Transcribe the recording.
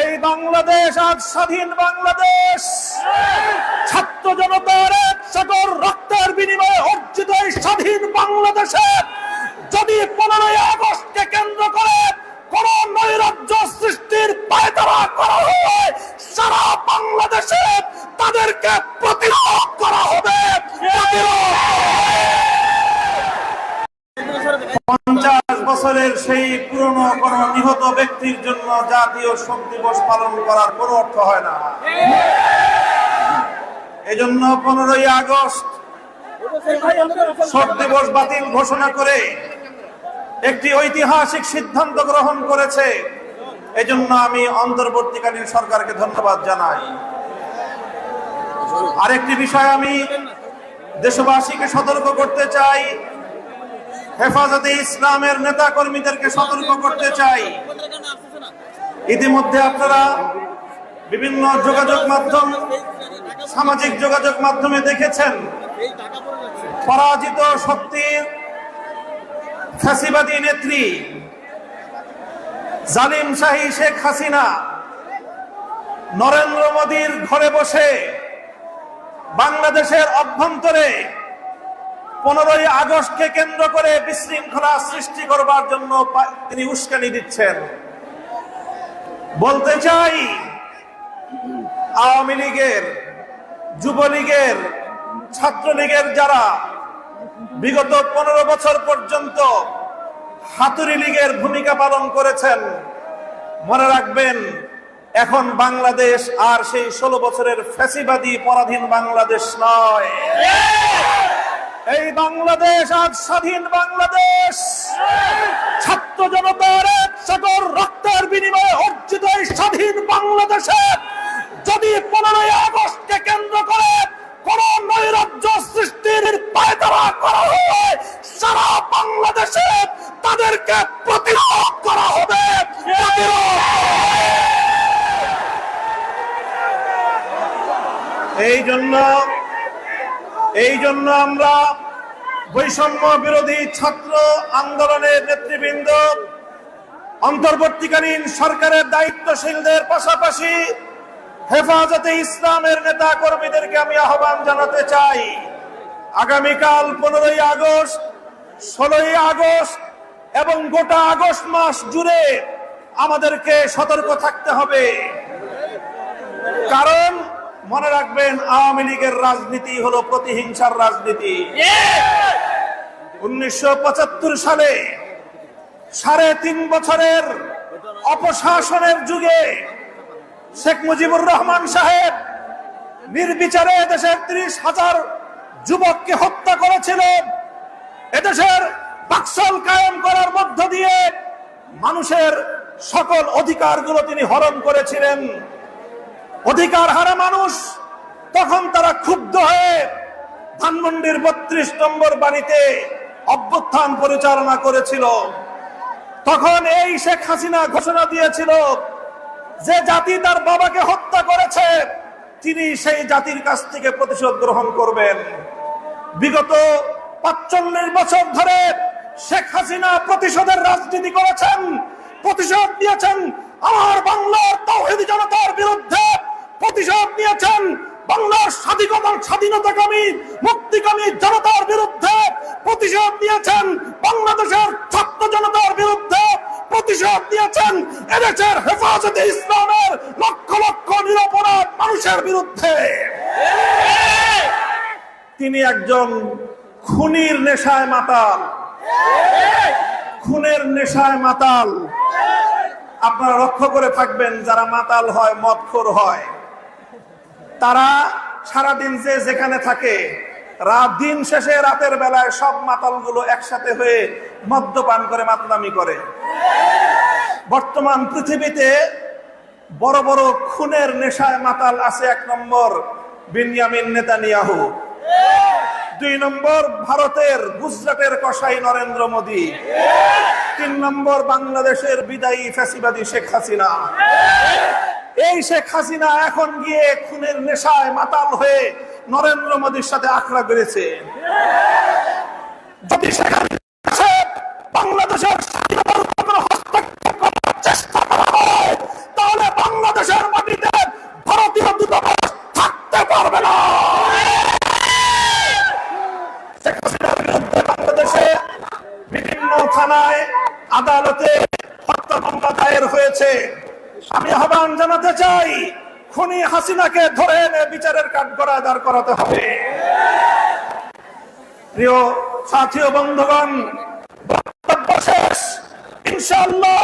এই বাংলাদেশ আজ স্বাধীন বাংলাদেশ। ছাত্র জনতার এক সাগর রক্তের বিনিময়ে অর্জিত এই স্বাধীন বাংলাদেশে যদি 15ই আগস্টকে কেন্দ্র করে কোন নৈরাজ্য সৃষ্টির পায়তারা করা হয়, সারা বাংলাদেশে তাদেরকে প্রতিরোধ করা হবে। 50 বছরের সেই পুরনো কোন নিহত ব্যক্তির জন্য জাতীয় শোক দিবস পালন করার কোনো অর্থ হয় না। এজন্য 15ই আগস্ট শোক দিবস বাতিল ঘোষণা করে একটি ঐতিহাসিক সিদ্ধান্ত গ্রহণ করেছে। এজন্য আমি অন্তর্বর্তীকালীন সরকারকে ধন্যবাদ জানাই। আরেকটি বিষয় আমি দেশবাসীকে সতর্ক করতে চাই, হেফাজতে ইসলামের নেতা কর্মীদেরকে সতর্ক করতে চাই। ইতিমধ্যে আপনারা বিভিন্ন সামাজিক যোগাযোগ মাধ্যমে দেখেছেন পরাজিত শক্তির ফ্যাসিবাদী নেত্রী জালিম শাহী শেখ হাসিনা নরেন্দ্র মোদীর ঘরে বসে বাংলাদেশের অভ্যন্তরে 15ই আগস্টকে কেন্দ্র করে বিশৃঙ্খলা সৃষ্টি করবার জন্য তিনি উস্কানি দিচ্ছেন। বলতে চাই, আওয়ামী লীগের, যুবলীগের, ছাত্রলীগের যারা বিগত 15 বছর পর্যন্ত হাতুড়ি লীগের ভূমিকা পালন করেছেন, মনে রাখবেন এখন বাংলাদেশ আর সেই 16 বছরের ফ্যাসিবাদী পরাধীন বাংলাদেশ নয়। এই বাংলাদেশ আজ স্বাধীন বাংলাদেশ। ছাত্র জনতার এক সাগর রক্তের বিনিময়ে অর্জিত এই স্বাধীন বাংলাদেশে যদি 15ই আগস্টকে কেন্দ্র করে কোন নৈরাজ্য সৃষ্টির পায়তারা করা হয়, সারা বাংলাদেশে তাদেরকে প্রতিরোধ করা হবে। এই জন্য আমরা বৈষম্য বিরোধী ছাত্র আন্দোলনের নেতৃবৃন্দ, অন্তর্বর্তীকালীন সরকারের দায়িত্বশীলদের পাশাপাশি হেফাজতে ইসলামের নেতা কর্মীদেরকে আমি আহ্বান জানাতে চাই, আগামীকাল 15ই আগস্ট, 16ই আগস্ট এবং গোটা আগস্ট মাস জুড়ে আমাদেরকে সতর্ক থাকতে হবে। কারণ মনে রাখবেন, আওয়ামী লীগের রাজনীতি হলো প্রতিহিংসার রাজনীতি। 1975 সালে 3.5 বছরের অপশাসনের যুগে শেখ মুজিবুর রহমান সাহেব নির্বিচারে দেশের 30,000 যুবককে হত্যা করেছিলেন। এদেশের বাকশাল কায়েম করার মধ্য দিয়ে মানুষের সকল অধিকারগুলো তিনি হরণ করেছিলেন। অধিকার হারা মানুষ তখন তারা ক্ষুব্ধ হয়ে ধানমন্ডির 32 নম্বর বাড়িতে অভ্যুত্থান পরিচালনা করেছিল। তখন এই শেখ হাসিনা ঘোষণা দিয়েছিল যে জাতি তার বাবাকে হত্যা করেছে তিনি সেই জাতির কাছ থেকে প্রতিশোধ গ্রহণ করবেন। বিগত 45 বছর ধরে শেখ হাসিনা প্রতিশোধের রাজনীতি করেছেন, প্রতিশোধ নিয়েছেন আমার বাংলার তাওহীদি জনতার বিরুদ্ধে, প্রতিশোধ নিয়েছেন বাংলার স্বাধীনতাকামী মুক্তিকামী জনতার বিরুদ্ধে, প্রতিশোধ নিয়েছেন বাংলাদেশের ছাত্র জনতার বিরুদ্ধে, প্রতিশোধ নিয়েছেন এদেশের হেফাজতে ইসলামের লক্ষ লক্ষ নিরপরাধ মানুষের বিরুদ্ধে। তিনি একজন খুনির নেশায় মাতাল, খুনের নেশায় মাতাল। আপনারা লক্ষ্য করে থাকবেন, যারা মাতাল হয়, মদখোর হয়, তারা সারাদিন যে যেখানে থাকে, দিন শেষে রাতের বেলায় সব মাতালগুলো একসাথে হয়ে মদ্যপান করে মাতলামি করে। বর্তমান পৃথিবীতে বড় বড় খুনের নেশায় মাতাল আছে। 1 নম্বর বিনিয়ামিন নেতানিয়াহু, 2 নম্বর ভারতের গুজরাটের কসাই নরেন্দ্র মোদী, 3 নম্বর বাংলাদেশের বিদায়ী ফ্যাসিবাদী শেখ হাসিনা। এই শেখ হাসিনা এখন গিয়ে খুনের নেশায় মাতাল হয়ে নরেন্দ্র মোদীর সাথে আখড়া করেছে। যদি বাংলাদেশের স্বাধীনতার উপর হস্তক্ষেপ করার চেষ্টা করা হয়, তাহলে বাংলা আমি আহ্বান জানাতে চাই, খুনি হাসিনাকে ধরে এনে বিচারের কাঠগড়ায় দাঁড় করাতে হবে। প্রিয় সাথী ও বন্ধুগণ, বক্তব্য শেষ। ইনশাআল্লাহ